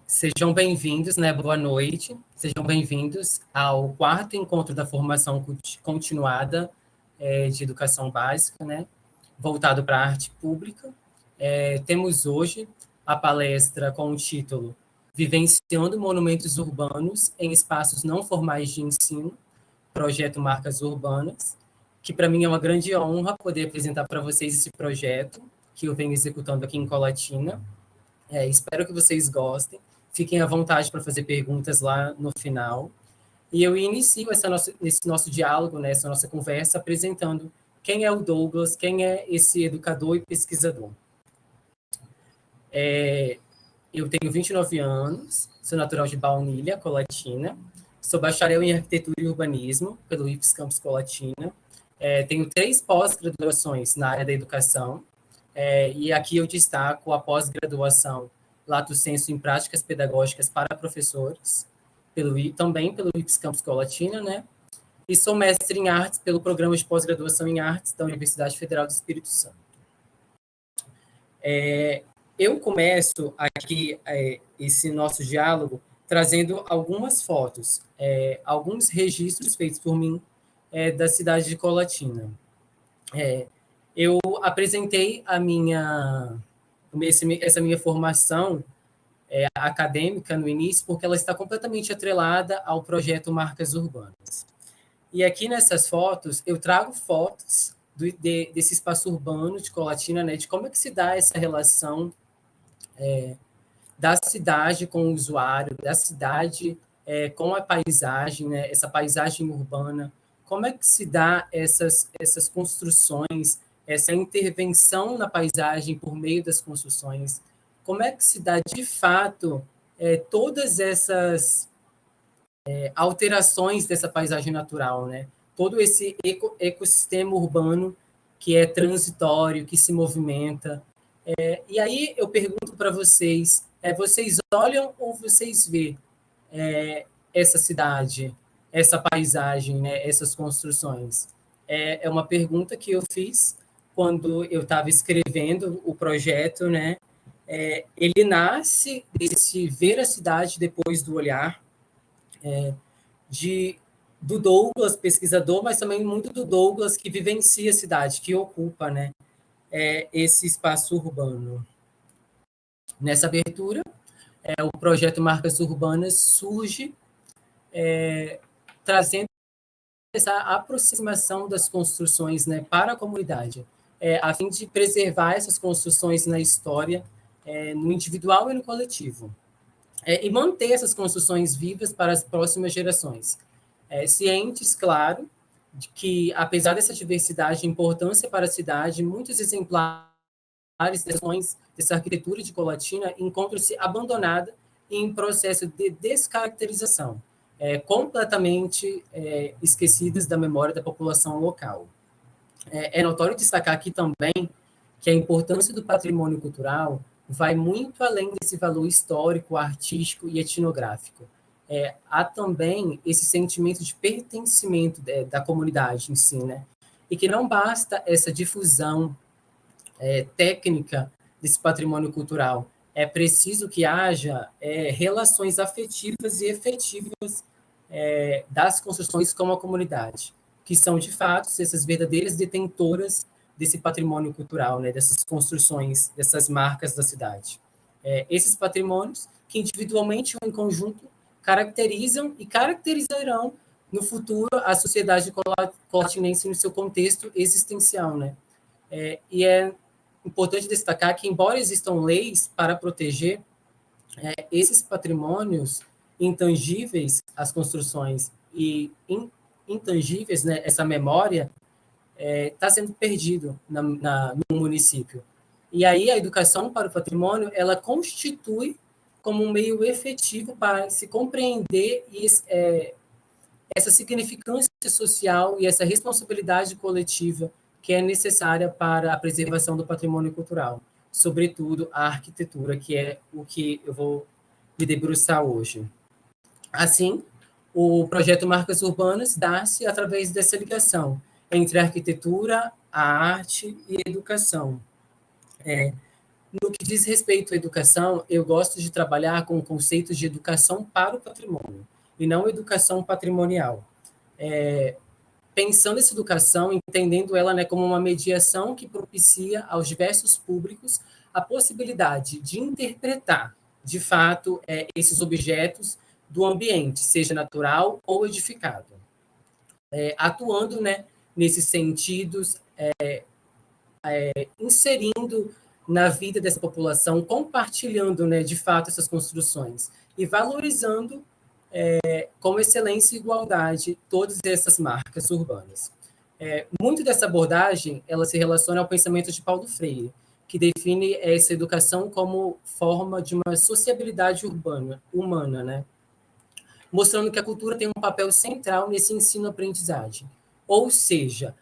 Sejam bem-vindos, né? Boa noite. Sejam bem-vindos ao quarto encontro da formação continuada de educação básica, né? Voltado para a arte pública. Temos hoje a palestra com o título Vivenciando Monumentos Urbanos em Espaços Não Formais de Ensino, projeto Marcas Urbanas, que para mim é uma grande honra poder apresentar para vocês esse projeto que eu venho executando aqui em Colatina. Espero que vocês gostem. Fiquem à vontade para fazer perguntas lá no final. E eu inicio esse nosso diálogo, né, essa nossa conversa, apresentando quem é o Douglas, quem é esse educador e pesquisador. Eu tenho 29 anos, sou natural de Baunilha, Colatina, sou bacharel em arquitetura e urbanismo pelo IFES Campus Colatina, tenho 3 pós-graduações na área da educação, e aqui eu destaco a pós-graduação Lato Sensu em Práticas Pedagógicas para Professores, também pelo IFES Campus Colatina, né? E sou mestre em artes pelo Programa de Pós-Graduação em Artes da Universidade Federal do Espírito Santo. Eu começo aqui esse nosso diálogo trazendo algumas fotos, alguns registros feitos por mim da cidade de Colatina. Eu apresentei essa minha formação acadêmica no início, porque ela está completamente atrelada ao projeto Marcas Urbanas. E aqui nessas fotos, eu trago fotos desse espaço urbano de Colatina, né, de como é que se dá essa relação da cidade com o usuário, da cidade com a paisagem, né, essa paisagem urbana, como é que se dá essas construções, essa intervenção na paisagem por meio das construções, como é que se dá, de fato, todas essas alterações dessa paisagem natural, né? Todo esse ecossistema urbano que é transitório, que se movimenta. E aí eu pergunto para vocês, vocês olham ou vocês vê essa cidade, essa paisagem, né, essas construções? É uma pergunta que eu fiz quando eu estava escrevendo o projeto, né? Ele nasce desse ver a cidade depois do olhar, do Douglas, pesquisador, mas também muito do Douglas que vivencia a cidade, que ocupa, né, esse espaço urbano. Nessa abertura, o projeto Marcas Urbanas surge trazendo essa aproximação das construções, né, para a comunidade, a fim de preservar essas construções na história, no individual e no coletivo, e manter essas construções vivas para as próximas gerações. Cientes, claro, de que, apesar dessa diversidade e importância para a cidade, muitos exemplares dessa arquitetura de Colatina encontram-se abandonada em processo de descaracterização, completamente esquecidas da memória da população local. É notório destacar aqui também que a importância do patrimônio cultural vai muito além desse valor histórico, artístico e etnográfico. Há também esse sentimento de pertencimento da comunidade em si, né? E que não basta essa difusão técnica desse patrimônio cultural, é preciso que haja relações afetivas e efetivas das construções com a comunidade, que são, de fato, essas verdadeiras detentoras desse patrimônio cultural, né, dessas construções, dessas marcas da cidade. Esses patrimônios que, individualmente ou em conjunto, caracterizam e caracterizarão no futuro a sociedade colatinense no seu contexto existencial, né? E é importante destacar que, embora existam leis para proteger esses patrimônios intangíveis, as construções, e intangíveis, né, essa memória, está sendo perdido no município. E aí a educação para o patrimônio, ela constitui como um meio efetivo para se compreender essa significância social e essa responsabilidade coletiva que é necessária para a preservação do patrimônio cultural, sobretudo a arquitetura, que é o que eu vou me debruçar hoje. Assim, o projeto Marcas Urbanas dá-se através dessa ligação entre a arquitetura, a arte e a educação. No que diz respeito à educação, eu gosto de trabalhar com o conceito de educação para o patrimônio, e não educação patrimonial. Pensando essa educação, entendendo ela, né, como uma mediação que propicia aos diversos públicos a possibilidade de interpretar, de fato, esses objetos do ambiente, seja natural ou edificado. Atuando, né, nesses sentidos, inserindo na vida dessa população, compartilhando, né, de fato, essas construções e valorizando com excelência e igualdade todas essas marcas urbanas. Muito dessa abordagem ela se relaciona ao pensamento de Paulo Freire, que define essa educação como forma de uma sociabilidade humana, né? Mostrando que a cultura tem um papel central nesse ensino-aprendizagem. Ou seja,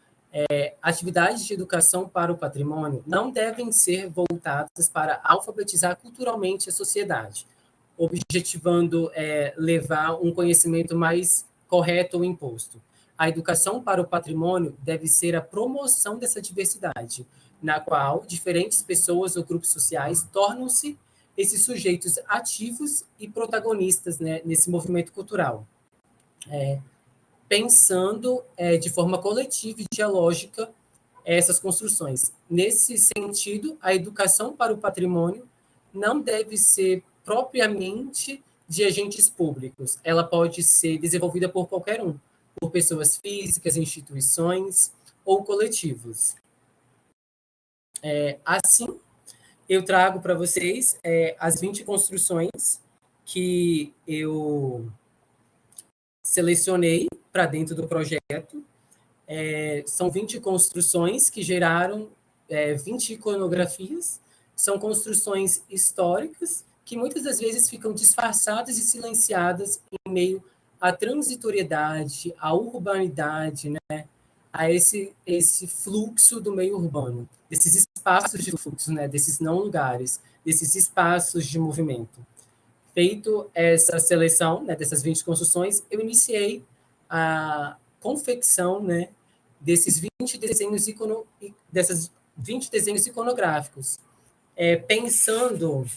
atividades de educação para o patrimônio não devem ser voltadas para alfabetizar culturalmente a sociedade, objetivando levar um conhecimento mais correto ou imposto. A educação para o patrimônio deve ser a promoção dessa diversidade, na qual diferentes pessoas ou grupos sociais tornam-se esses sujeitos ativos e protagonistas, né, nesse movimento cultural, pensando de forma coletiva e dialógica essas construções. Nesse sentido, a educação para o patrimônio não deve ser propriamente de agentes públicos. Ela pode ser desenvolvida por qualquer um, por pessoas físicas, instituições ou coletivos. Assim, eu trago para vocês as 20 construções que eu selecionei para dentro do projeto. São 20 construções que geraram 20 iconografias. São construções históricas que muitas das vezes ficam disfarçadas e silenciadas em meio à transitoriedade, à urbanidade, né? A esse fluxo do meio urbano, desses espaços de fluxo, né? Desses não lugares, desses espaços de movimento. Feito essa seleção, né, dessas 20 construções, eu iniciei a confecção, né, desses 20 desenhos dessas 20 desenhos iconográficos, pensando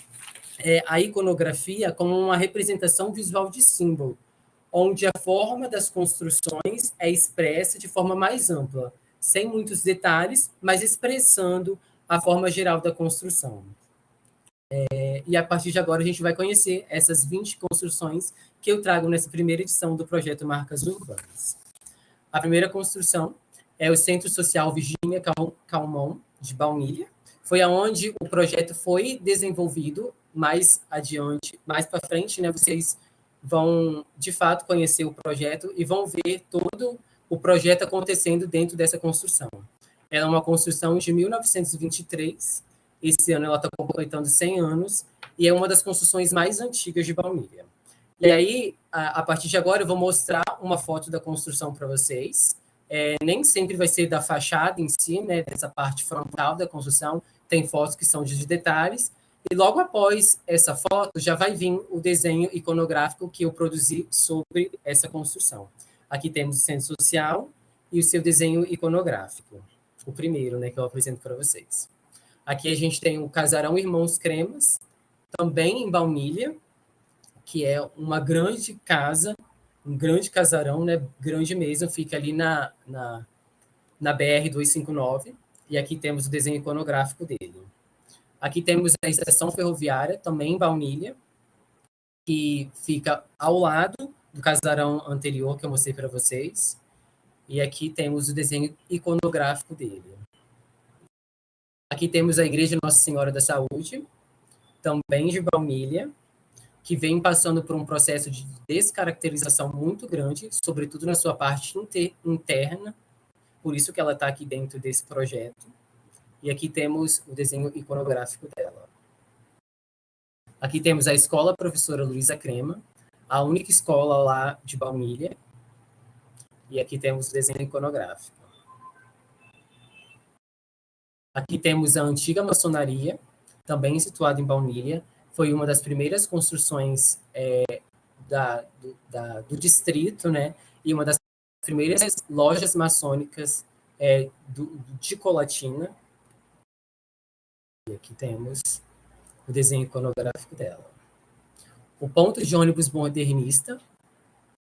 a iconografia como uma representação visual de símbolo, onde a forma das construções é expressa de forma mais ampla, sem muitos detalhes, mas expressando a forma geral da construção. E a partir de agora a gente vai conhecer essas 20 construções que eu trago nessa primeira edição do projeto Marcas Urbanas. A primeira construção é o Centro Social Virgínia Calmon, de Baunilha. Foi aonde o projeto foi desenvolvido. Mais adiante, mais para frente, né, vocês vão, de fato, conhecer o projeto e vão ver todo o projeto acontecendo dentro dessa construção. Ela é uma construção de 1923, esse ano ela está completando 100 anos, e é uma das construções mais antigas de Baunilha. E aí, a partir de agora, eu vou mostrar uma foto da construção para vocês. Nem sempre vai ser da fachada em si, né, dessa parte frontal da construção, tem fotos que são de detalhes, e logo após essa foto, já vai vir o desenho iconográfico que eu produzi sobre essa construção. Aqui temos o Centro Social e o seu desenho iconográfico, o primeiro, né, que eu apresento para vocês. Aqui a gente tem o Casarão Irmãos Cremas, também em Baunilha, que é uma grande casa, um grande casarão, né, grande mesmo, fica ali na BR-259, e aqui temos o desenho iconográfico dele. Aqui temos a estação ferroviária, também em Baunilha, que fica ao lado do casarão anterior que eu mostrei para vocês. E aqui temos o desenho iconográfico dele. Aqui temos a Igreja Nossa Senhora da Saúde, também de Baunilha, que vem passando por um processo de descaracterização muito grande, sobretudo na sua parte interna, por isso que ela está aqui dentro desse projeto. E aqui temos o desenho iconográfico dela. Aqui temos a Escola Professora Luísa Crema, a única escola lá de Baunilha. E aqui temos o desenho iconográfico. Aqui temos a antiga maçonaria, também situada em Baunilha. Foi uma das primeiras construções do distrito, né? E uma das primeiras lojas maçônicas de Colatina. E aqui temos o desenho iconográfico dela. O ponto de ônibus modernista,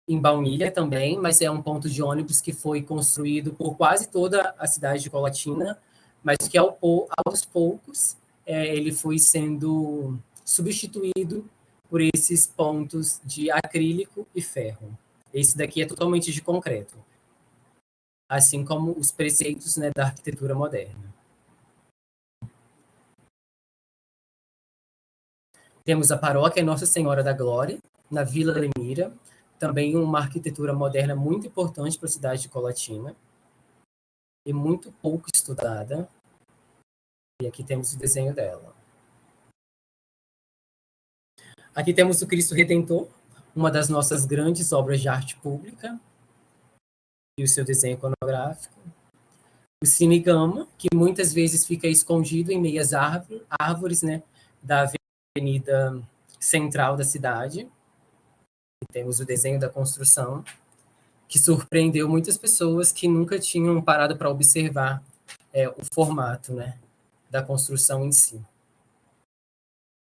em Baunilha também, mas é um ponto de ônibus que foi construído por quase toda a cidade de Colatina, mas que aos poucos ele foi sendo substituído por esses pontos de acrílico e ferro. Esse daqui é totalmente de concreto, assim como os preceitos, né, da arquitetura moderna. Temos a paróquia Nossa Senhora da Glória, na Vila Lemira, também uma arquitetura moderna muito importante para a cidade de Colatina, e muito pouco estudada. E aqui temos o desenho dela. Aqui temos o Cristo Redentor, uma das nossas grandes obras de arte pública, e o seu desenho iconográfico. O Cine Gama, que muitas vezes fica escondido em meias árvores, né, da avenida central da cidade. E temos o desenho da construção, que surpreendeu muitas pessoas que nunca tinham parado para observar o formato, né, da construção em si.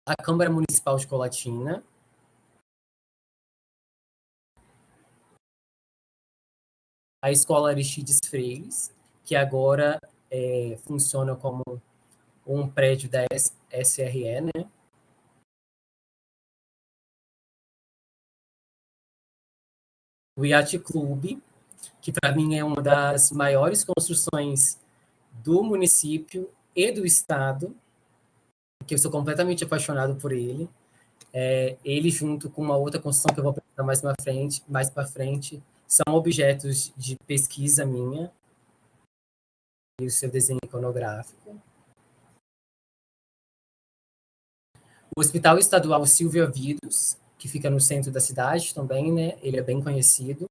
A Câmara Municipal de Colatina. A Escola Aristides Freires, que agora funciona como um prédio da SRE, né? O Yacht Club, que para mim é uma das maiores construções do município e do estado, que eu sou completamente apaixonado por ele. Ele, junto com uma outra construção que eu vou apresentar mais para frente, são objetos de pesquisa minha e o seu desenho iconográfico. O Hospital Estadual Silvia Vidos, que fica no centro da cidade também, né? Ele é bem conhecido.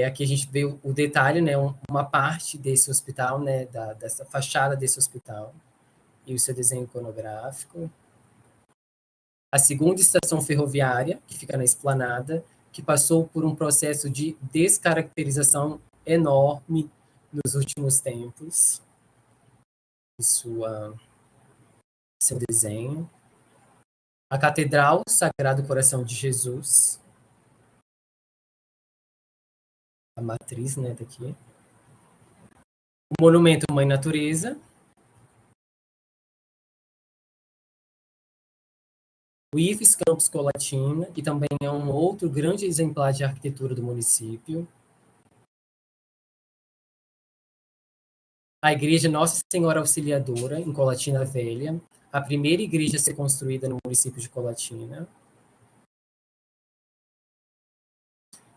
Aqui a gente vê o detalhe, né? Uma parte desse hospital, né? Dessa fachada desse hospital e o seu desenho iconográfico. A segunda estação ferroviária, que fica na Esplanada, que passou por um processo de descaracterização enorme nos últimos tempos. E seu desenho. A Catedral Sagrado Coração de Jesus. A matriz, né, daqui. O Monumento Mãe Natureza. O IFES Campus Colatina, que também é um outro grande exemplar de arquitetura do município. A Igreja Nossa Senhora Auxiliadora, em Colatina Velha, a primeira igreja a ser construída no município de Colatina.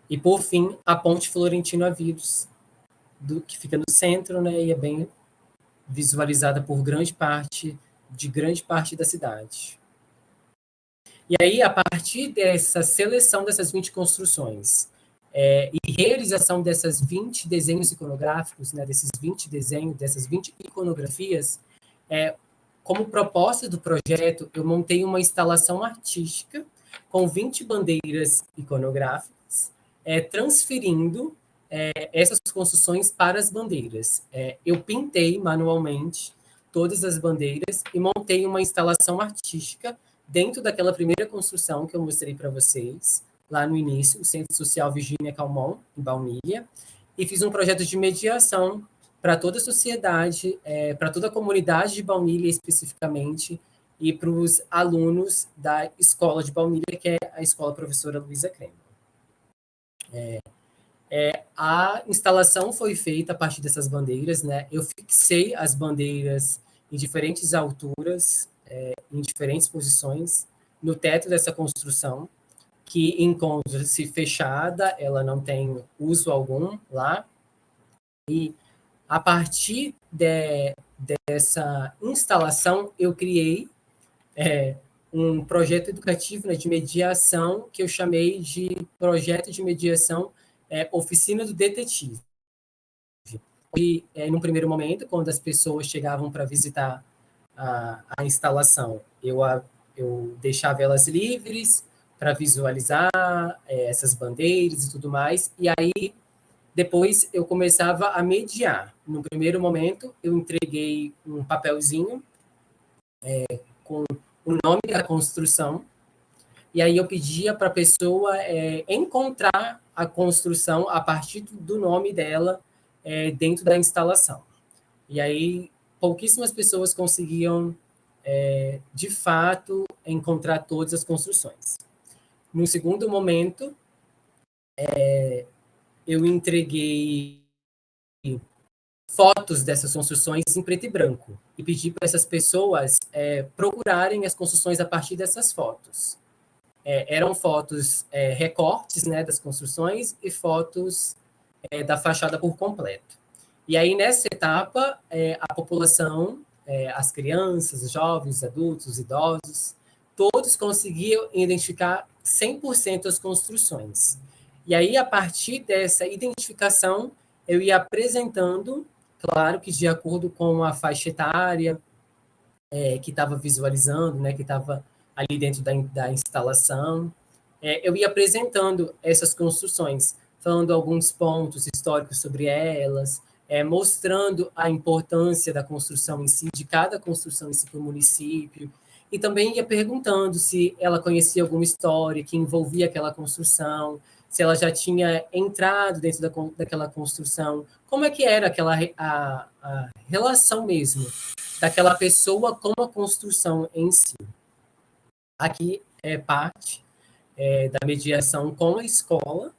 E, por fim, a Ponte Florentino Avidos, que fica no centro, né, e é bem visualizada por grande parte da cidade. E aí, a partir dessa seleção dessas 20 construções e realização dessas 20 desenhos iconográficos, né, desses 20 desenhos, dessas 20 iconografias, como proposta do projeto, eu montei uma instalação artística com 20 bandeiras iconográficas, transferindo essas construções para as bandeiras. Eu pintei manualmente todas as bandeiras e montei uma instalação artística dentro daquela primeira construção que eu mostrei para vocês, lá no início, o Centro Social Virgínia Calmon, em Baunilha, e fiz um projeto de mediação para toda a sociedade, para toda a comunidade de Baunilha especificamente, e para os alunos da escola de Baunilha, que é a Escola Professora Luísa Crema. A instalação foi feita a partir dessas bandeiras, né? Eu fixei as bandeiras em diferentes alturas, em diferentes posições, no teto dessa construção, que encontra-se fechada, ela não tem uso algum lá, e a partir dessa instalação, eu criei um projeto educativo, né, de mediação, que eu chamei de projeto de mediação Oficina do Detetive. E, no primeiro momento, quando as pessoas chegavam para visitar a instalação, eu deixava elas livres para visualizar essas bandeiras e tudo mais, e aí depois eu começava a mediar. No primeiro momento, eu entreguei um papelzinho com o nome da construção, e aí eu pedia para a pessoa encontrar a construção a partir do nome dela dentro da instalação. E aí pouquíssimas pessoas conseguiam, de fato, encontrar todas as construções. No segundo momento, eu entreguei fotos dessas construções em preto e branco e pedi para essas pessoas procurarem as construções a partir dessas fotos. Eram fotos recortes, né, das construções e fotos da fachada por completo. E aí, nessa etapa, a população, as crianças, os jovens, os adultos, os idosos, todos conseguiam identificar 100% as construções. E aí, a partir dessa identificação, eu ia apresentando, claro que de acordo com a faixa etária que estava visualizando, né, que estava ali dentro da instalação, eu ia apresentando essas construções, falando alguns pontos históricos sobre elas, mostrando a importância da construção em si, de cada construção em si para o município, e também ia perguntando se ela conhecia alguma história que envolvia aquela construção, se ela já tinha entrado dentro daquela construção, como é que era a relação mesmo daquela pessoa com a construção em si. Aqui é parte da mediação com a escola,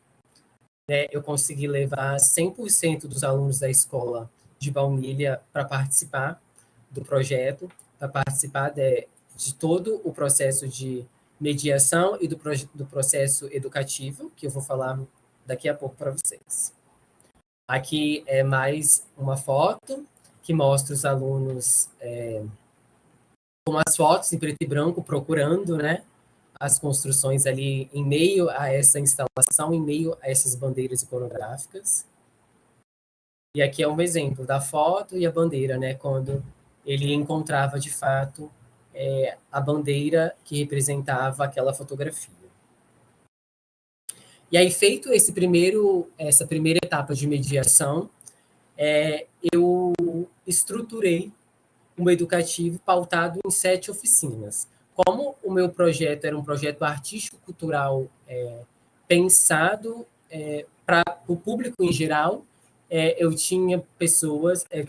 né? Eu consegui levar 100% dos alunos da escola de Baunilha para participar do projeto, para participar de todo o processo de mediação e do processo educativo, que eu vou falar daqui a pouco para vocês. Aqui é mais uma foto que mostra os alunos com as fotos em preto e branco, procurando, né, as construções ali em meio a essa instalação, em meio a essas bandeiras iconográficas. E aqui é um exemplo da foto e a bandeira, né, quando ele encontrava, de fato, a bandeira que representava aquela fotografia. E aí, feito essa primeira etapa de mediação, eu estruturei um educativo pautado em 7 oficinas. Como o meu projeto era um projeto artístico-cultural pensado para o público em geral, eu tinha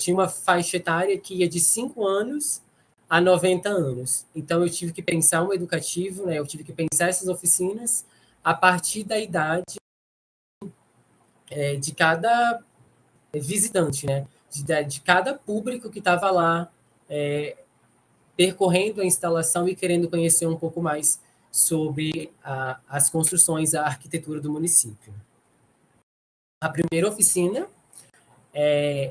uma faixa etária que ia de 5 anos a 90 anos. Então, eu tive que pensar um educativo, né, eu tive que pensar essas oficinas a partir da idade de cada visitante, né, de cada público que estava lá percorrendo a instalação e querendo conhecer um pouco mais sobre as construções, a arquitetura do município. A primeira oficina,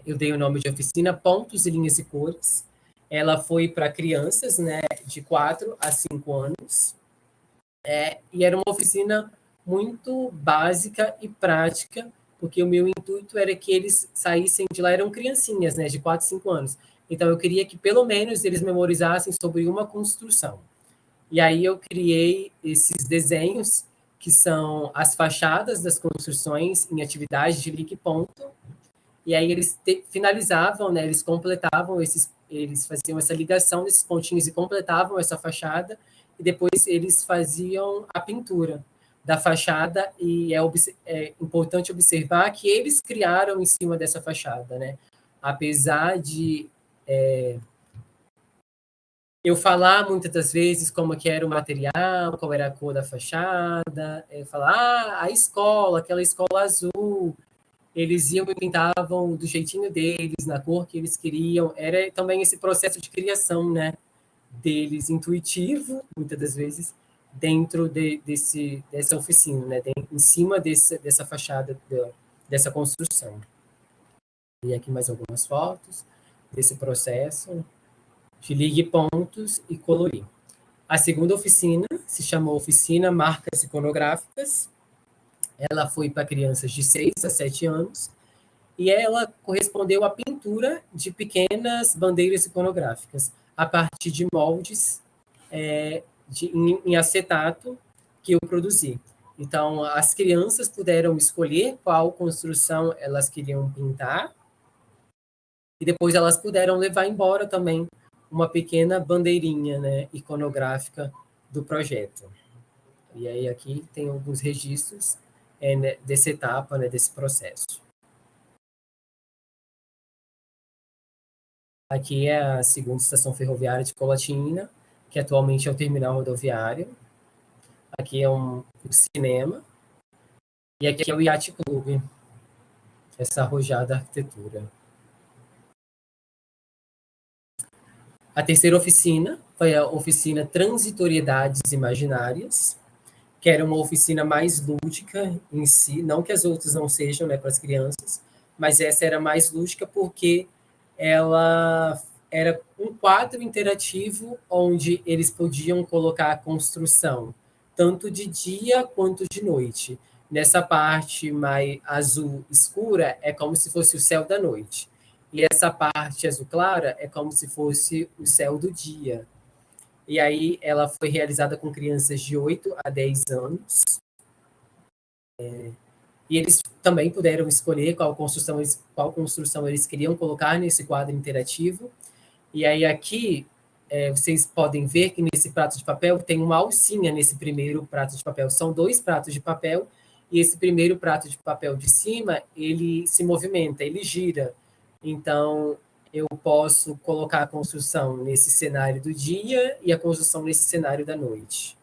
eu dei o nome de oficina Pontos e Linhas e Cores. Ela foi para crianças, né, de 4 a 5 anos, e era uma oficina muito básica e prática, porque o meu intuito era que eles saíssem de lá, eram criancinhas, né, de 4 a 5 anos. Então, eu queria que, pelo menos, eles memorizassem sobre uma construção. E aí eu criei esses desenhos, que são as fachadas das construções em atividade de ligue ponto, e aí eles finalizavam, né, eles completavam eles faziam essa ligação desses pontinhos e completavam essa fachada, e depois eles faziam a pintura da fachada, e é importante observar que eles criaram em cima dessa fachada, né? Apesar de eu falar muitas das vezes como que era o material, qual era a cor da fachada, falar, a escola, aquela escola azul, eles iam e pintavam do jeitinho deles, na cor que eles queriam, era também esse processo de criação, né, deles, intuitivo, muitas das vezes, dentro dessa oficina, né, em cima dessa fachada, dessa construção. E aqui mais algumas fotos desse processo de ligue pontos e colorir. A segunda oficina se chamou Oficina Marcas Iconográficas. Ela foi para crianças de 6 a 7 anos, e ela correspondeu à pintura de pequenas bandeiras iconográficas, a partir de moldes em acetato que eu produzi. Então, as crianças puderam escolher qual construção elas queriam pintar, e depois elas puderam levar embora também uma pequena bandeirinha, né, iconográfica do projeto. E aí aqui tem alguns registros né, dessa etapa, né, desse processo. Aqui é a segunda estação ferroviária de Colatina, que atualmente é o terminal rodoviário. Aqui é um cinema. E aqui é o Yacht Club, essa arrojada arquitetura. A terceira oficina foi a oficina Transitoriedades Imaginárias, que era uma oficina mais lúdica em si, não que as outras não sejam, né, para as crianças, mas essa era mais lúdica porque ela era um quadro interativo onde eles podiam colocar a construção, tanto de dia quanto de noite. Nessa parte mais azul escura é como se fosse o céu da noite. E essa parte azul clara é como se fosse o céu do dia. E aí ela foi realizada com crianças de 8 a 10 anos. E eles também puderam escolher qual construção eles queriam colocar nesse quadro interativo. E aí aqui vocês podem ver que nesse prato de papel tem uma alcinha nesse primeiro prato de papel. São 2 pratos de papel e esse primeiro prato de papel de cima, ele se movimenta, ele gira. Então, eu posso colocar a construção nesse cenário do dia e a construção nesse cenário da noite.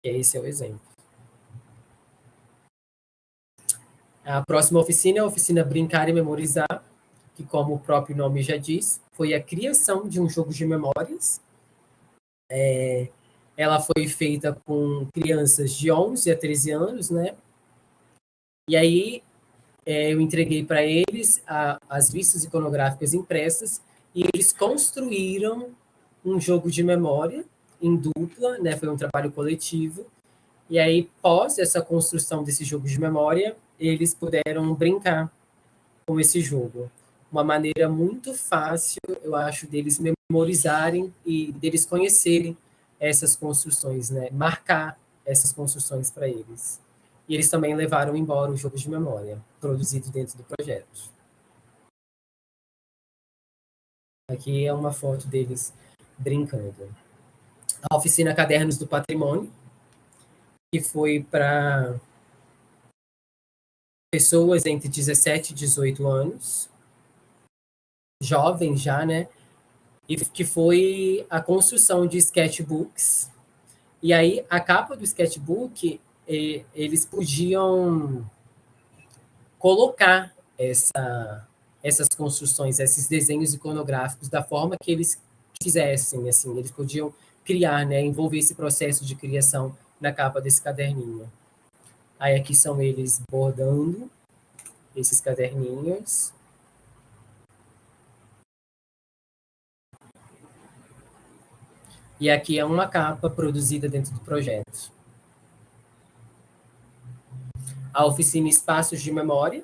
E esse é o exemplo. A próxima oficina é a oficina Brincar e Memorizar, que, como o próprio nome já diz, foi a criação de um jogo de memórias. Ela foi feita com crianças de 11 a 13 anos, né? E aí eu entreguei para eles as vistas iconográficas impressas e eles construíram um jogo de memória em dupla, né? Foi um trabalho coletivo. E aí, pós essa construção desse jogo de memória, eles puderam brincar com esse jogo. Uma maneira muito fácil, eu acho, deles memorizarem e deles conhecerem essas construções, né? Marcar essas construções para eles. E eles também levaram embora o jogo de memória, produzido dentro do projeto. Aqui é uma foto deles brincando. A oficina Cadernos do Patrimônio, que foi para pessoas entre 17 e 18 anos, jovens já, né? E que foi a construção de sketchbooks. E aí, a capa do sketchbook, eles podiam colocar essas construções, esses desenhos iconográficos da forma que eles quisessem, assim, eles podiam criar, né, envolver esse processo de criação na capa desse caderninho. Aí aqui são eles bordando esses caderninhos. E aqui é uma capa produzida dentro do projeto. A oficina Espaços de Memória,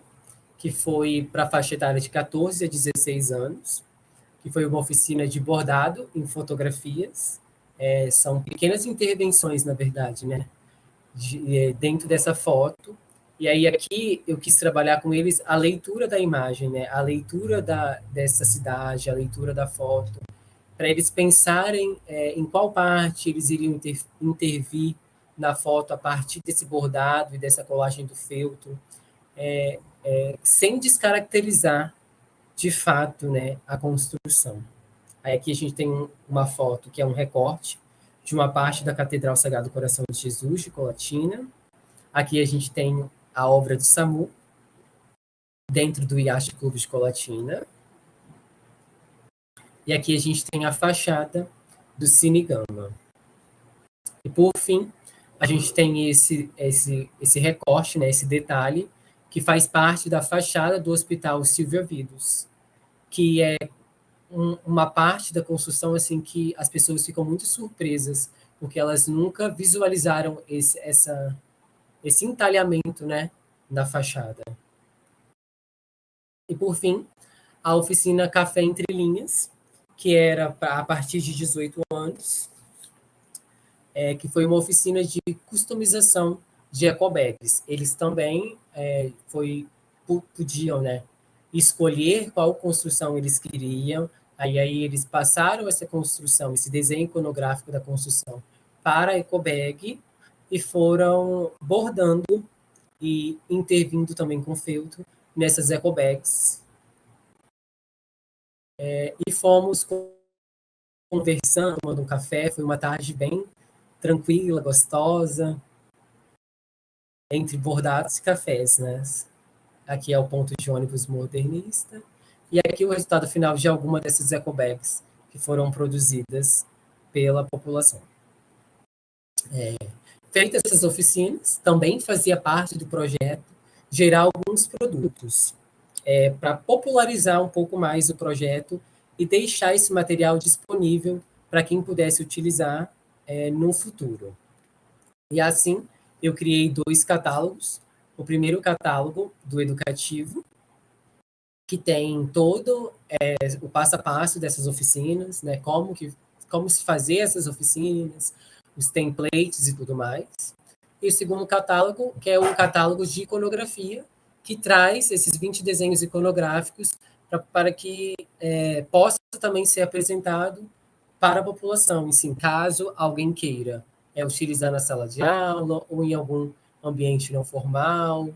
que foi para a faixa etária de 14 a 16 anos, que foi uma oficina de bordado em fotografias. São pequenas intervenções, na verdade, né? Dentro dessa foto. E aí aqui eu quis trabalhar com eles a leitura da imagem, né? A leitura dessa cidade, a leitura da foto, para eles pensarem em qual parte eles iriam intervir na foto a partir desse bordado e dessa colagem do feltro, sem descaracterizar de fato, né, a construção. Aí aqui a gente tem uma foto que é um recorte de uma parte da Catedral Sagrado Coração de Jesus, de Colatina. Aqui a gente tem a obra do SAMU, dentro do Yacht Club de Colatina. E aqui a gente tem a fachada do Cine Gama. E, por fim, a gente tem esse recorte, né, esse detalhe, que faz parte da fachada do Hospital Silvia Vidos, que é uma parte da construção assim que as pessoas ficam muito surpresas, porque elas nunca visualizaram esse entalhamento, né, na fachada. E, por fim, a oficina Café Entre Linhas, que era a partir de 18 anos, que foi uma oficina de customização de ecobags. Eles também podiam, né, escolher qual construção eles queriam, Aí eles passaram essa construção, esse desenho iconográfico da construção para a ecobag e foram bordando e intervindo também com feltro nessas ecobags. E fomos conversando, tomando um café, foi uma tarde bem tranquila, gostosa, entre bordados e cafés, né? Aqui é o ponto de ônibus modernista, e aqui o resultado final de alguma dessas ecobags que foram produzidas pela população. Feitas essas oficinas, também fazia parte do projeto gerar alguns produtos para popularizar um pouco mais o projeto e deixar esse material disponível para quem pudesse utilizar no futuro. E assim, eu criei 2 catálogos. O primeiro catálogo do educativo, que tem todo o passo a passo dessas oficinas, né? Como se fazer essas oficinas, os templates e tudo mais. E o segundo catálogo, que é o catálogo de iconografia, que traz esses 20 desenhos iconográficos para que possa também ser apresentado para a população, assim, caso alguém queira utilizar na sala de aula ou em algum ambiente não formal.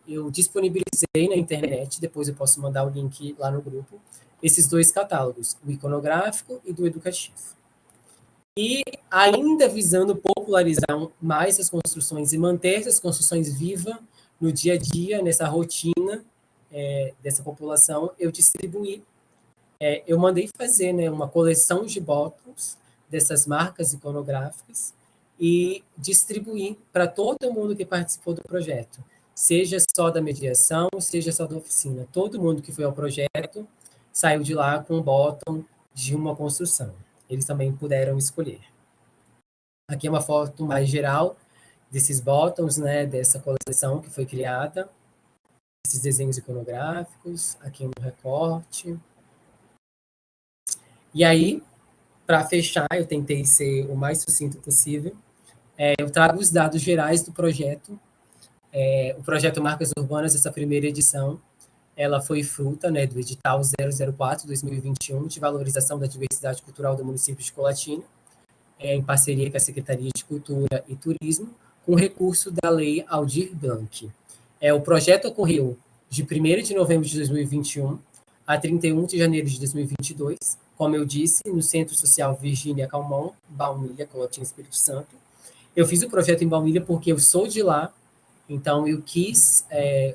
Eu disponibilizei na internet, depois eu posso mandar o link lá no grupo, esses 2 catálogos, o iconográfico e do educativo. E ainda visando popularizar mais as construções e manter essas construções vivas no dia a dia, nessa rotina dessa população, eu distribuí, eu mandei fazer, né, uma coleção de botões dessas marcas iconográficas e distribuir para todo mundo que participou do projeto, seja só da mediação, seja só da oficina. Todo mundo que foi ao projeto saiu de lá com um botão de uma construção. Eles também puderam escolher. Aqui é uma foto mais geral desses botões, né, dessa coleção que foi criada, esses desenhos iconográficos, aqui no recorte. E aí, para fechar, eu tentei ser o mais sucinto possível. Eu trago os dados gerais do projeto. O projeto Marcas Urbanas, essa primeira edição, ela foi fruta, né, do edital 004/2021 de valorização da diversidade cultural do município de Colatina, em parceria com a Secretaria de Cultura e Turismo, com recurso da Lei Aldir Blanc. O projeto ocorreu de 1º de novembro de 2021 a 31 de janeiro de 2022, como eu disse, no Centro Social Virgínia Calmon, Baunilha, Colatina, Espírito Santo. Eu fiz o projeto em Baunilha porque eu sou de lá, então eu quis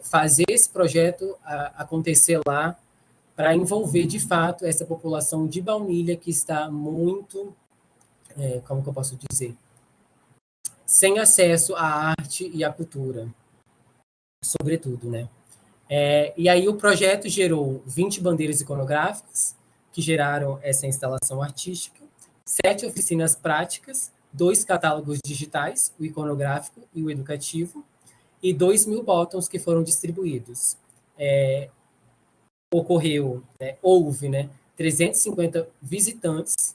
fazer esse projeto acontecer lá para envolver, de fato, essa população de Baunilha que está muito, como que eu posso dizer, sem acesso à arte e à cultura, sobretudo, né? E aí o projeto gerou 20 bandeiras iconográficas, que geraram essa instalação artística, 7 oficinas práticas, 2 catálogos digitais, o iconográfico e o educativo, e 2.000 botões que foram distribuídos. Houve, né, 350 visitantes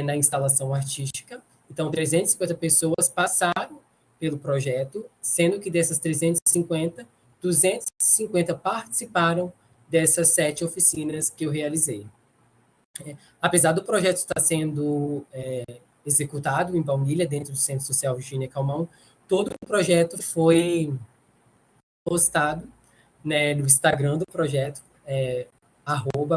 na instalação artística, então 350 pessoas passaram pelo projeto, sendo que dessas 350, 250 participaram dessas 7 oficinas que eu realizei. Apesar do projeto estar sendo executado em Baunilha, dentro do Centro Social Virgínia Calmon, todo o projeto foi postado, né, no Instagram do projeto,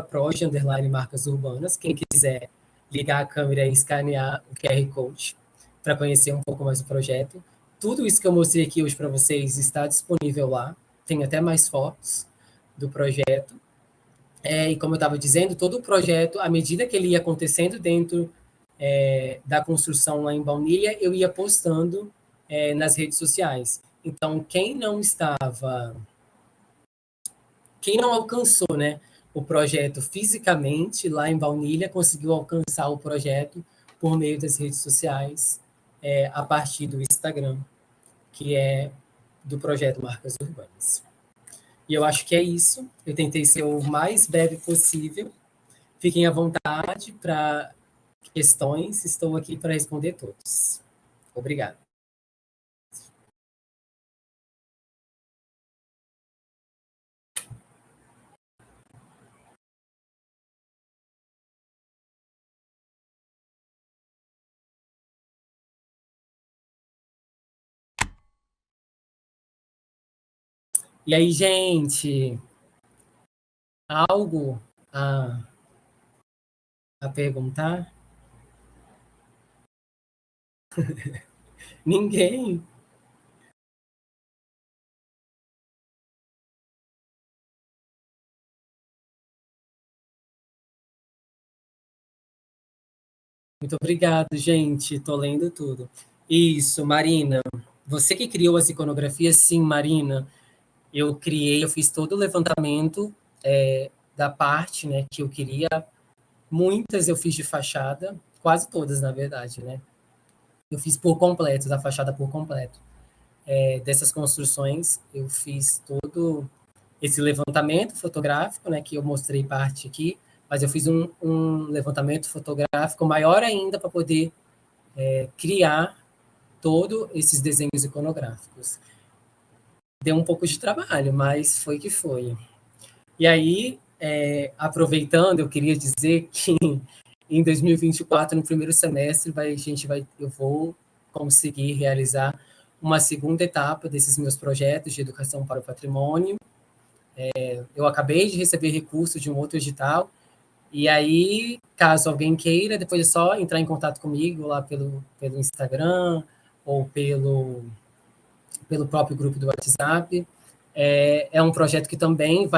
@proje_marcas urbanas. Quem quiser ligar a câmera e escanear o QR Code para conhecer um pouco mais do projeto. Tudo isso que eu mostrei aqui hoje para vocês está disponível lá. Tem até mais fotos do projeto. E como eu estava dizendo, todo o projeto, à medida que ele ia acontecendo dentro da construção lá em Baunilha, eu ia postando nas redes sociais. Então, quem não alcançou, né, o projeto fisicamente lá em Baunilha, conseguiu alcançar o projeto por meio das redes sociais, a partir do Instagram, que é do projeto Marcas Urbanas. E eu acho que é isso. Eu tentei ser o mais breve possível. Fiquem à vontade para questões. Estou aqui para responder todos. Obrigado. E aí, gente, algo a, a perguntar? Ninguém? Muito obrigado, gente. Estou lendo tudo. Isso, Marina. Você que criou as iconografias? Sim, Marina. Eu criei, eu fiz todo o levantamento da parte, né, que eu queria. Muitas eu fiz de fachada, quase todas, na verdade, né? Eu fiz por completo, da fachada por completo. Dessas construções, eu fiz todo esse levantamento fotográfico, né, que eu mostrei parte aqui, mas eu fiz um levantamento fotográfico maior ainda para poder criar todos esses desenhos iconográficos. Deu um pouco de trabalho, mas foi que foi. E aí, aproveitando, eu queria dizer que em 2024, no primeiro semestre, eu vou conseguir realizar uma segunda etapa desses meus projetos de educação para o patrimônio. Eu acabei de receber recurso de um outro edital, e aí, caso alguém queira, depois é só entrar em contato comigo lá pelo Instagram ou pelo próprio grupo do WhatsApp. É um projeto que também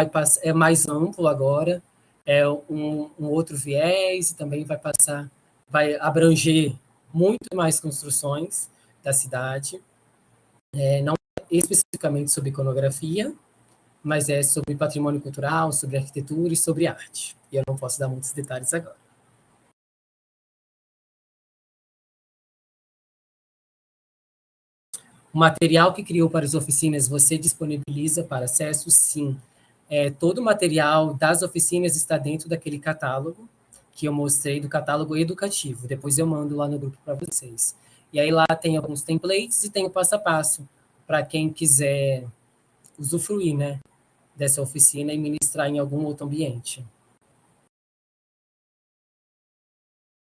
é mais amplo agora, é um outro viés, e também vai abranger muito mais construções da cidade, não especificamente sobre iconografia, mas é sobre patrimônio cultural, sobre arquitetura e sobre arte. E eu não posso dar muitos detalhes agora. O material que criou para as oficinas você disponibiliza para acesso? Sim. Todo o material das oficinas está dentro daquele catálogo que eu mostrei, do catálogo educativo. Depois eu mando lá no grupo para vocês. E aí lá tem alguns templates e tem o passo a passo para quem quiser usufruir, né, dessa oficina e ministrar em algum outro ambiente.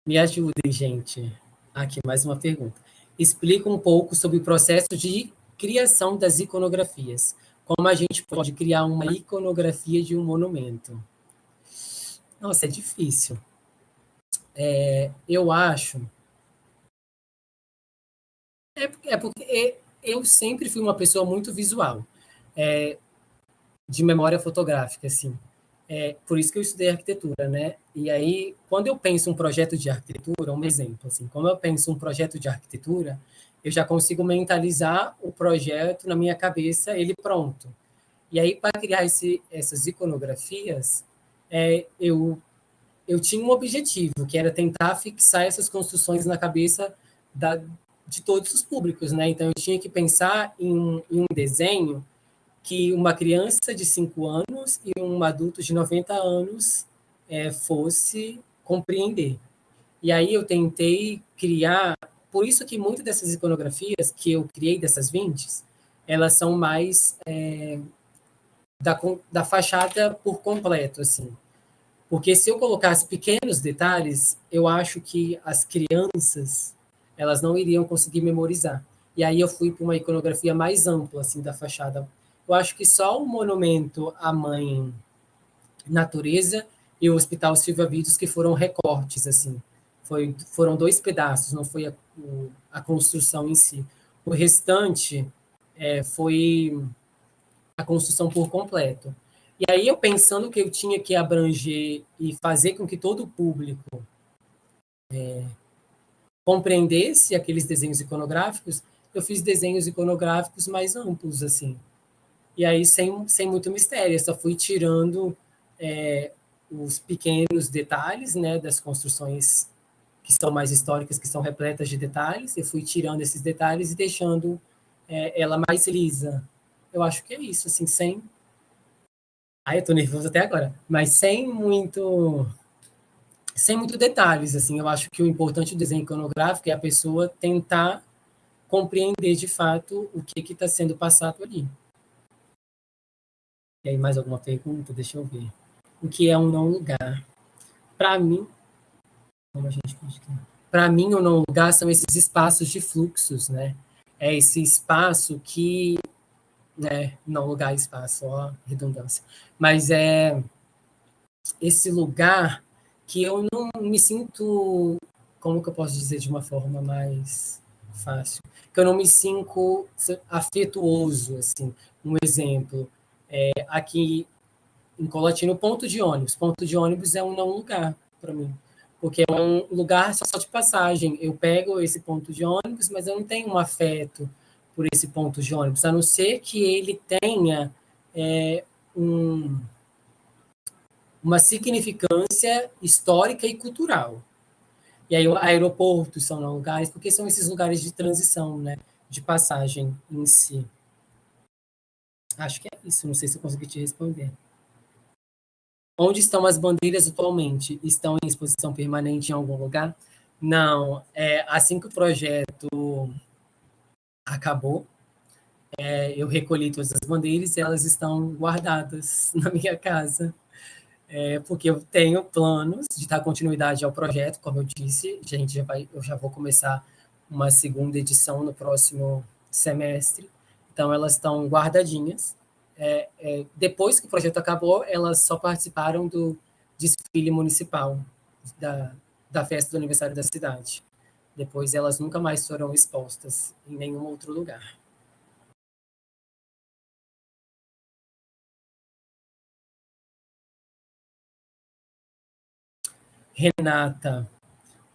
Me ajudem, gente. Aqui mais uma pergunta. Explica um pouco sobre o processo de criação das iconografias. Como a gente pode criar uma iconografia de um monumento? Nossa, é difícil. Eu acho. É porque eu sempre fui uma pessoa muito visual, de memória fotográfica, assim. Por isso que eu estudei arquitetura, né? E aí, quando eu penso um projeto de arquitetura, um exemplo, assim, como eu penso um projeto de arquitetura, eu já consigo mentalizar o projeto na minha cabeça, ele pronto. E aí, para criar essas iconografias, eu tinha um objetivo, que era tentar fixar essas construções na cabeça de todos os públicos, né? Então, eu tinha que pensar em um desenho que uma criança de 5 anos e um adulto de 90 anos fosse compreender. E aí eu tentei criar, por isso que muitas dessas iconografias que eu criei, dessas 20, elas são mais da fachada por completo, assim. Porque se eu colocasse pequenos detalhes, eu acho que as crianças elas não iriam conseguir memorizar. E aí eu fui para uma iconografia mais ampla assim da fachada. Eu acho que só o monumento à mãe natureza e o Hospital Silvia Vidos que foram recortes assim. Foram dois pedaços, não foi a construção em si. O restante foi a construção por completo. E aí eu pensando que eu tinha que abranger e fazer com que todo o público compreendesse aqueles desenhos iconográficos, eu fiz desenhos iconográficos mais amplos, assim. E aí, sem muito mistério, eu só fui tirando os pequenos detalhes, né, das construções que são mais históricas, que são repletas de detalhes, eu fui tirando esses detalhes e deixando ela mais lisa. Eu acho que é isso, assim, sem... Ai, eu tô nervoso até agora, mas sem muito detalhes, assim, eu acho que o importante do desenho iconográfico é a pessoa tentar compreender de fato o que está sendo passado ali. E aí, mais alguma pergunta? Deixa eu ver. O que é um não lugar? Para mim, como a gente pode... Para mim, o não lugar são esses espaços de fluxos, né? É esse espaço que Não lugar e espaço, ó, redundância. Mas é esse lugar que eu não me sinto, como que eu posso dizer de uma forma mais fácil, que eu não me sinto afetuoso, assim. Um exemplo, aqui em Colatina, ponto de ônibus é um não lugar para mim, porque é um lugar só de passagem. Eu pego esse ponto de ônibus, mas eu não tenho um afeto por esse ponto de ônibus, a não ser que ele tenha um, uma significância histórica e cultural. E aí, aeroportos são lugares, porque são esses lugares de transição, né? De passagem em si. Acho que é isso, não sei se eu consegui te responder. Onde estão as bandeiras atualmente? Estão em exposição permanente em algum lugar? Não. Assim que o projeto acabou, eu recolhi todas as bandeiras e elas estão guardadas na minha casa. Porque eu tenho planos de dar continuidade ao projeto, como eu disse, eu já vou começar uma segunda edição no próximo semestre, então elas estão guardadinhas. Depois que o projeto acabou, elas só participaram do desfile municipal da, da festa do aniversário da cidade. Depois elas nunca mais foram expostas em nenhum outro lugar. Renata,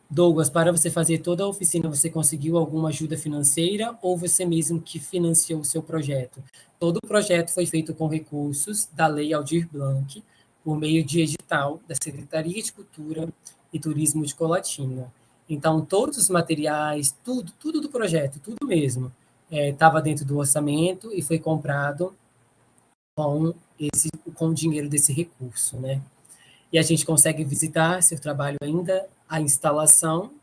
Douglas, para você fazer toda a oficina, você conseguiu alguma ajuda financeira ou você mesmo que financiou o seu projeto? Todo o projeto foi feito com recursos da Lei Aldir Blanc, por meio de edital da Secretaria de Cultura e Turismo de Colatina. Então, todos os materiais, tudo do projeto, tudo mesmo, estava dentro do orçamento e foi comprado com, com o dinheiro desse recurso, né? E a gente consegue visitar seu trabalho ainda, a instalação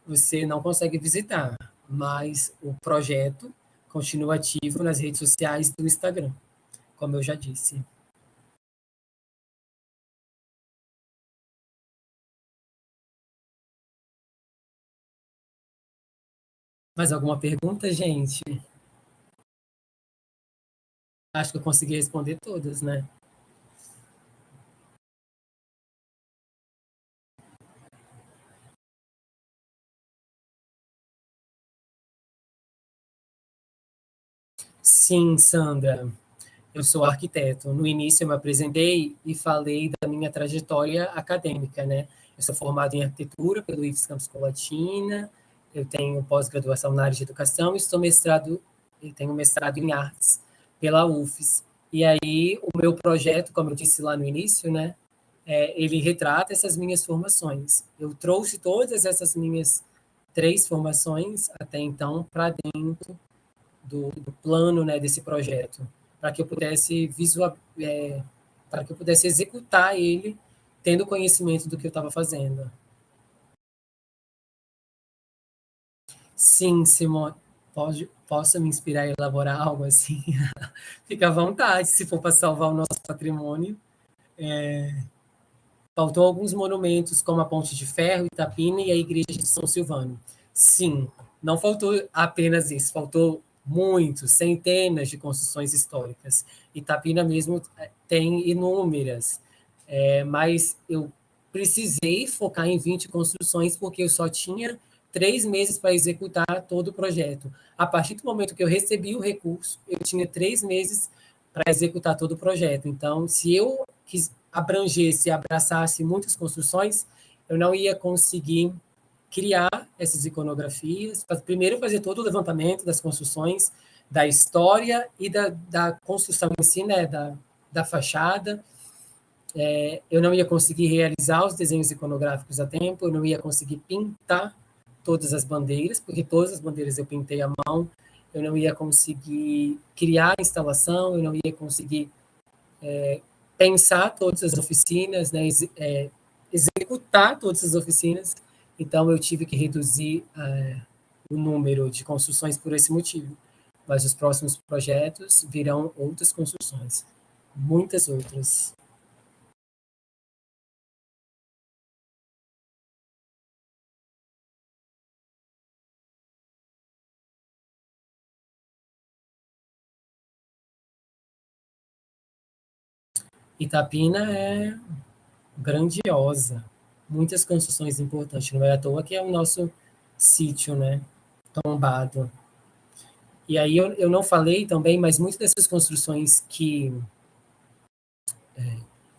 você não consegue visitar, mas o projeto continua ativo nas redes sociais do Instagram, como eu já disse. Mais alguma pergunta, gente? Acho que eu consegui responder todas, né? Sim, Sandra, eu sou arquiteto. No início eu me apresentei e falei da minha trajetória acadêmica, né? Eu sou formado em arquitetura pelo IFES Campus Colatina, eu tenho pós-graduação na área de educação e tenho mestrado em artes pela UFES. E aí o meu projeto, como eu disse lá no início, né? Ele retrata essas minhas formações. Eu trouxe todas essas minhas três formações até então para dentro do plano, né, desse projeto, para que eu pudesse para que eu pudesse executar ele tendo conhecimento do que eu estava fazendo. Sim, Simone, posso me inspirar a elaborar algo assim? Fica à vontade, se for para salvar o nosso patrimônio. Faltou alguns monumentos, como a Ponte de Ferro, Itapina e a Igreja de São Silvano. Sim, não faltou apenas isso, faltou muitos, centenas de construções históricas. Itapina mesmo tem inúmeras, mas eu precisei focar em 20 construções porque eu só tinha 3 meses para executar todo o projeto. A partir do momento que eu recebi o recurso, eu tinha 3 meses para executar todo o projeto. Então, se eu abrangesse, abraçasse muitas construções, eu não ia conseguir criar essas iconografias, primeiro fazer todo o levantamento das construções, da história e da construção em si, né, da fachada. Eu não ia conseguir realizar os desenhos iconográficos a tempo, eu não ia conseguir pintar todas as bandeiras, porque todas as bandeiras eu pintei à mão, eu não ia conseguir criar a instalação, eu não ia conseguir pensar todas as oficinas, né, executar todas as oficinas. Então, eu tive que reduzir o número de construções por esse motivo. Mas os próximos projetos virão outras construções, muitas outras. Itapina é grandiosa, muitas construções importantes, não é à toa que é o nosso sítio, né, tombado. E aí eu não falei também, mas muitas dessas construções que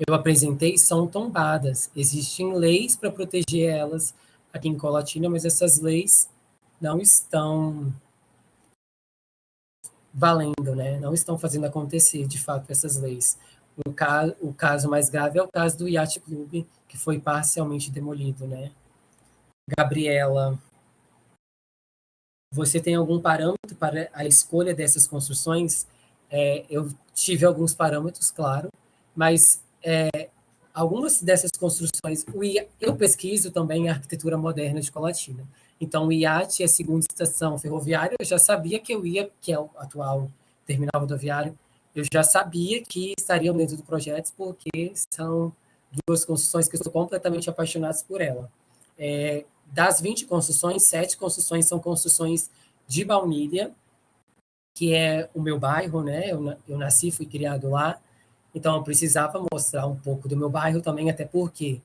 eu apresentei são tombadas. Existem leis para proteger elas aqui em Colatina, mas essas leis não estão valendo, né? Não estão fazendo acontecer, de fato, essas leis. O caso mais grave é o caso do Yacht Club, que foi parcialmente demolido, né? Gabriela, você tem algum parâmetro para a escolha dessas construções? Eu tive alguns parâmetros, claro, mas algumas dessas construções, eu pesquiso também a arquitetura moderna de Colatina. Então, o IAT, a segunda estação ferroviária, eu já sabia que eu ia, que é o atual terminal rodoviário, eu já sabia que estariam dentro do projeto, porque são duas construções que eu estou completamente apaixonado por ela. Das 20 construções, 7 construções são construções de baunilha, que é o meu bairro, né? Eu nasci, fui criado lá, então eu precisava mostrar um pouco do meu bairro também, até porque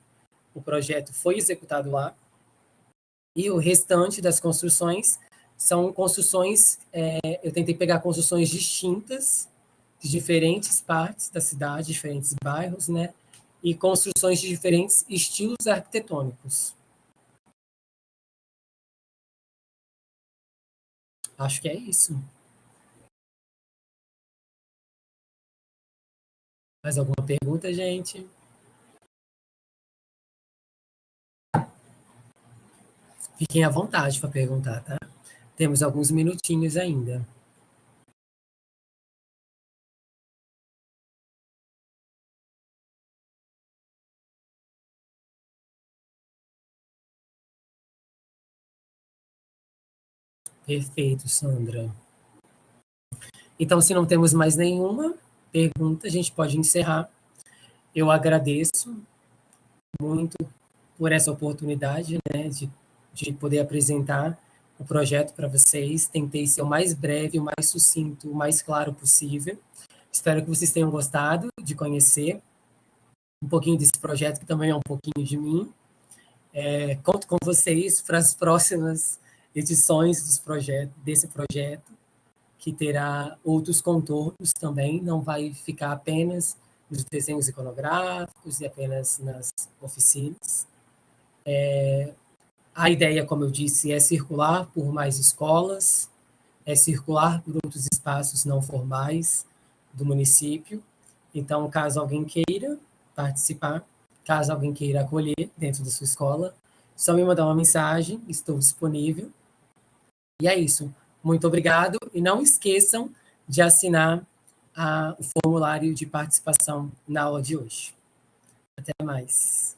o projeto foi executado lá, e o restante das construções são construções, eu tentei pegar construções distintas, de diferentes partes da cidade, diferentes bairros, né? E construções de diferentes estilos arquitetônicos. Acho que é isso. Mais alguma pergunta, gente? Fiquem à vontade para perguntar, tá? Temos alguns minutinhos ainda. Perfeito, Sandra. Então, se não temos mais nenhuma pergunta, a gente pode encerrar. Eu agradeço muito por essa oportunidade, né, de poder apresentar o projeto para vocês. Tentei ser o mais breve, o mais sucinto, o mais claro possível. Espero que vocês tenham gostado de conhecer um pouquinho desse projeto, que também é um pouquinho de mim. Conto com vocês para as próximas edições desse projeto, que terá outros contornos também, não vai ficar apenas nos desenhos iconográficos e apenas nas oficinas. A ideia, como eu disse, é circular por mais escolas, é circular por outros espaços não formais do município. Então, caso alguém queira participar, caso alguém queira acolher dentro da sua escola, só me mandar uma mensagem, estou disponível. E é isso. Muito obrigado. E não esqueçam de assinar o formulário de participação na aula de hoje. Até mais.